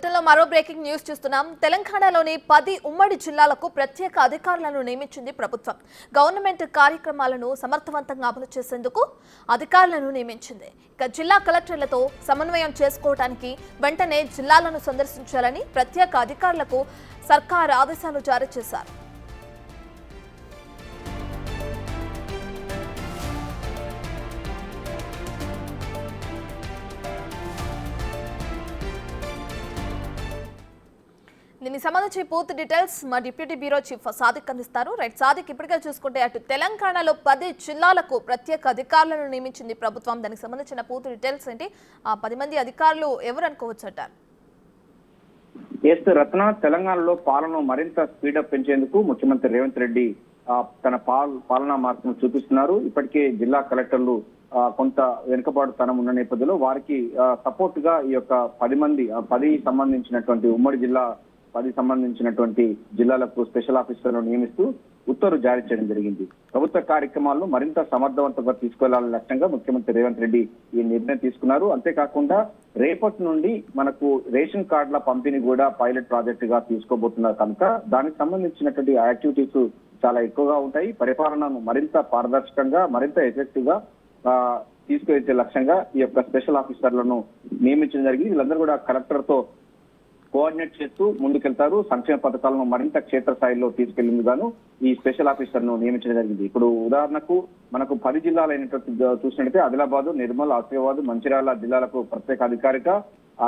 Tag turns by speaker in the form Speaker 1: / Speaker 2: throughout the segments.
Speaker 1: మరో breaking news చూస్తున్నాం. తెలంగాణలోని 10 ఉమ్మడి జిల్లాలకు ప్రత్యేక అధికారులను నియమించింది ప్రభుత్వం. గవర్నమెంట్ కార్యక్రమాలను సమర్థవంతంగా అమలు చేసేందుకు అధికారులను నియమించింది. ఇక జిల్లా కలెక్టర్లతో సమన్వయం చేసుకోవడానికి వెంటనే జిల్లాలను సందర్శించాలని ప్రత్యేక అధికారులకు సర్కార్ ఆదేశాలు జారీ చేశారు. దీనికి సంబంధించి పూర్తి డీటెయిల్స్ మా డిప్యూటీ బ్యూరో చీఫ్ సాదిక్ అందిస్తారు. రైట్ సాదిక్, ఇప్పటికే చూసుకుంటే అటు తెలంగాణలో 10 జిల్లాలకు ప్రత్యేక అధికారులను నియమించింది ప్రభుత్వం. దానికి సంబంధించిన పూర్తి డీటెయిల్స్ ఏంటి? ఆ 10 మంది అధికారులు ఎవరు అనుకోవచ్చు అంటారు?
Speaker 2: రత్న, తెలంగాణలో పాలన మరింత స్పీడప్ పెంచేందుకు ముఖ్యమంత్రి రేవంత్ రెడ్డి తన పాలనా మార్పును చూపిస్తున్నారు. ఇప్పటికే జిల్లా కలెక్టర్లు కొంత వెనుకబాటుతనం ఉన్న నేపథ్యంలో వారికి సపోర్ట్ గా ఈ యొక్క 10 సంబంధించినటువంటి ఉమ్మడి జిల్లా 10 సంబంధించినటువంటి జిల్లాలకు స్పెషల్ ఆఫీసర్లను నియమిస్తూ ఉత్తర్వులు జారీ చేయడం జరిగింది. ప్రభుత్వ కార్యక్రమాలను మరింత సమర్థవంతంగా తీసుకెళ్లాలనే లక్ష్యంగా ముఖ్యమంత్రి రేవంత్ రెడ్డి ఈ నిర్ణయం తీసుకున్నారు. అంతేకాకుండా రేపటి నుండి మనకు రేషన్ కార్డుల పంపిణీ కూడా పైలట్ ప్రాజెక్ట్ గా తీసుకోబోతున్నారు కనుక దానికి సంబంధించినటువంటి యాక్టివిటీస్ చాలా ఎక్కువగా ఉంటాయి. పరిపాలనను మరింత పారదర్శకంగా మరింత ఎఫెక్టివ్ గా తీసుకువెచ్చే లక్ష్యంగా ఈ యొక్క స్పెషల్ ఆఫీసర్లను నియమించడం జరిగింది. వీళ్ళందరూ కూడా కలెక్టర్ తో కోఆర్డినేట్ చేస్తూ ముందుకెళ్తారు. సంక్షేమ పథకాలను మరింత క్షేత్రస్థాయిలో తీసుకెళ్లేందుకు ఈ స్పెషల్ ఆఫీసర్ ను నియమించడం జరిగింది. ఇప్పుడు ఉదాహరణకు మనకు 10 జిల్లాలు అయినటువంటి చూసినట్లయితే ఆదిలాబాద్, నిర్మల్, ఆసిఫాబాద్, మంచిర్యాల జిల్లాలకు ప్రత్యేక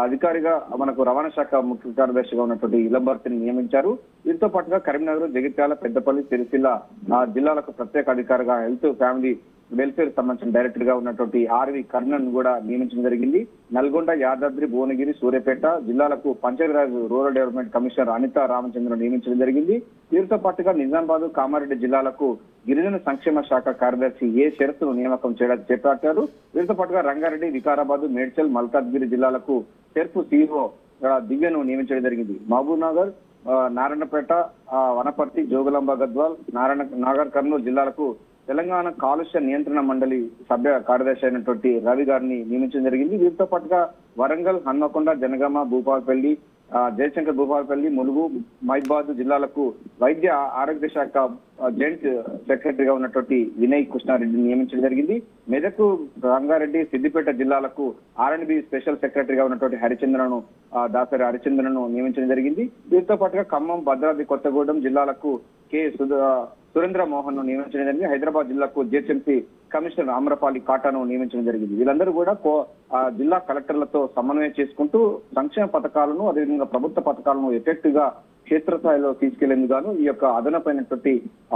Speaker 2: అధికారిగా మనకు రవాణా శాఖ ముఖ్య కార్యదర్శిగా ఉన్నటువంటి ఇలంబర్తిని నియమించారు. వీటితో పాటుగా కరీంనగర్, జగిత్యాల, పెద్దపల్లి, సిరిసిల్ల జిల్లాలకు ప్రత్యేక అధికారిగా హెల్త్, ఫ్యామిలీ వెల్ఫేర్ సంబంధించిన డైరెక్టర్ గా ఉన్నటువంటి ఆర్వి కర్ణన్ కూడా నియమించడం జరిగింది. నల్గొండ, యాదాద్రి, భువనగిరి, సూర్యాపేట జిల్లాలకు Panchayati Raj rural development commissioner Anita Ramachandran నియమించడం జరిగింది. వీరితో పాటుగా నిజామాబాద్, కామారెడ్డి జిల్లాలకు గిరిజన సంక్షేమ శాఖ కార్యదర్శి ఏ షరతును నియామకం చేపట్టారు. వీరితో పాటుగా రంగారెడ్డి, వికారాబాద్, మేడ్చల్, మల్కాజ్గిరి జిల్లాలకు సెర్ఫ్ సిఇఓ దివ్యను నియమించడం జరిగింది. మహబూబ్ నగర్, నారాయణపేట, వనపర్తి, జోగులాంబ గద్వాల్, నాగర్ కర్నూలు జిల్లాలకు తెలంగాణ కాలుష్య నియంత్రణ మండలి సభ్య కార్యదర్శి అయినటువంటి రవి గారిని నియమించడం జరిగింది. వీరితో పాటుగా వరంగల్, హన్మకొండ, జనగామ, భూపాలపల్లి, జయశంకర్, భూపాలపల్లి, ములుగు, మహిబాద్ జిల్లాలకు వైద్య ఆరోగ్య శాఖ జాయింట్ సెక్రటరీగా ఉన్నటువంటి వినయ్ కృష్ణారెడ్డిని నియమించడం జరిగింది. మెదక్, రంగారెడ్డి, సిద్దిపేట జిల్లాలకు R&B స్పెషల్ సెక్రటరీగా ఉన్నటువంటి దాసరి హరిచంద్రను నియమించడం జరిగింది. వీరితో పాటుగా ఖమ్మం, భద్రాద్రి కొత్తగూడెం జిల్లాలకు కె సురేంద్ర మోహన్ ను నియమించడం జరిగింది. హైదరాబాద్ జిల్లాకు జిహెచ్ఎంసీ కమిషనర్ ఆమ్రపాలి కాటాను నియమించడం జరిగింది. వీళ్ళందరూ కూడా జిల్లా కలెక్టర్లతో సమన్వయం చేసుకుంటూ సంక్షేమ పథకాలను అదేవిధంగా ప్రభుత్వ పథకాలను ఎఫెక్టివ్ గా క్షేత్రస్థాయిలో తీసుకెళ్లేందుకు ఈ యొక్క అదనపైనటువంటి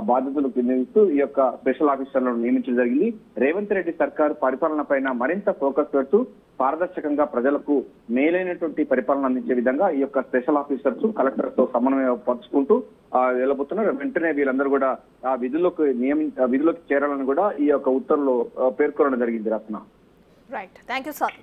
Speaker 2: బాధ్యతలు నిర్వహిస్తూ ఈ యొక్క స్పెషల్ ఆఫీసర్లను నియమించడం జరిగింది. రేవంత్ రెడ్డి సర్కారు పరిపాలన పైన మరింత ఫోకస్ పెడుతూ పారదర్శకంగా ప్రజలకు మేలైనటువంటి పరిపాలన అందించే విధంగా ఈ యొక్క స్పెషల్ ఆఫీసర్స్ కలెక్టర్ తో సమన్వయం పరుచుకుంటూ వెళ్ళబోతున్నారు. వెంటనే వీళ్ళందరూ కూడా విధులకు చేరాలని కూడా ఈ యొక్క ఉత్తర్వులో పేర్కొనడం జరిగింది. Ratna.
Speaker 1: Right, thank you sir.